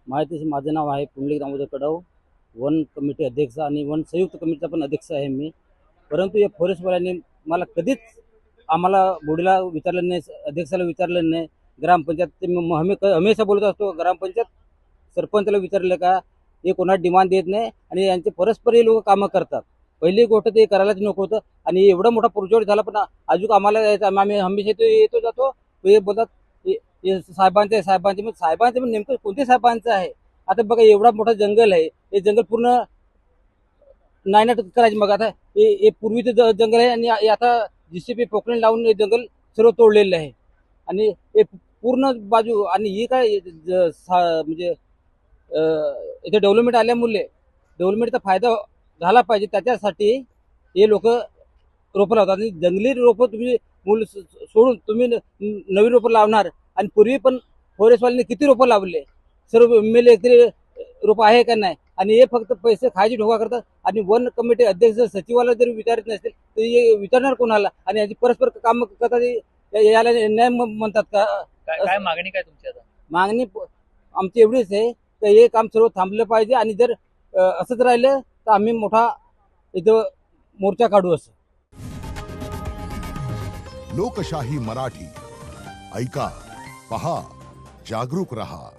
माहितीचे माझं नाव आहे पुंडलिक दामोदर कडाव, वन कमिटी अध्यक्ष आणि वन संयुक्त कमिटीचा पण अध्यक्ष आहे मी. परंतु या फॉरेस्टवाल्यांनी मला कधीच आम्हाला बोडीला विचारलं नाही, अध्यक्षाला विचारलं नाही. ग्रामपंचायत हमेशा बोलत असतो, ग्रामपंचायत सरपंचाला विचारलं का हे कोणा डिमांड देत नाही आणि यांचे परस्पर हे लोक कामं करतात. पहिली गोष्ट ते करायलाच नको होतं आणि एवढा मोठा प्रोजेक्ट झाला पण अजून आम्हाला यायचं, आम्ही हमेशा येतो जातो. हे बोलतात हे साहेबांचे मग साहेबांचे पण नेमकं कोणत्या साहेबांचं आहे? आता बघा एवढा मोठा जंगल आहे, हे जंगल पूर्ण नायनाट करायचे. मग आता हे पूर्वीचं जंगल आहे आणि आता जीसीपी पोकलेन लावून हे जंगल सर्व तोडलेलं आहे आणि हे पूर्ण बाजू आणि ही काय म्हणजे इथे डेव्हलपमेंट आल्यामुळे डेव्हलपमेंटचा फायदा झाला पाहिजे, त्याच्यासाठी हे लोक रोपं लावतात. आणि जंगली रोपं तुम्ही सोडून तुम्ही नवी रोपं लावणार आणि पूर्वी पण फॉरेस्टवाल्यांनी किती रोपं लावले, सर्व एमएलए रोपं आहे का नाही. आणि हे फक्त पैसे खायची ढोका करतात. आणि वन कमिटी अध्यक्ष सचिवाला जरी विचारत नसतील तर हे विचारणार कोणाला? आणि याची परस्पर काम करतात, याला न्याय म्हणतात का? काय मागणी काय तुमची आता? मागणी आमची एवढीच आहे तर हे काम सर्व थांबलं पाहिजे आणि जर असंच राहिलं तर आम्ही मोठा इथं मोर्चा काढू. असं लोकशाही मराठी ऐका, पहा, जागरूक रहा.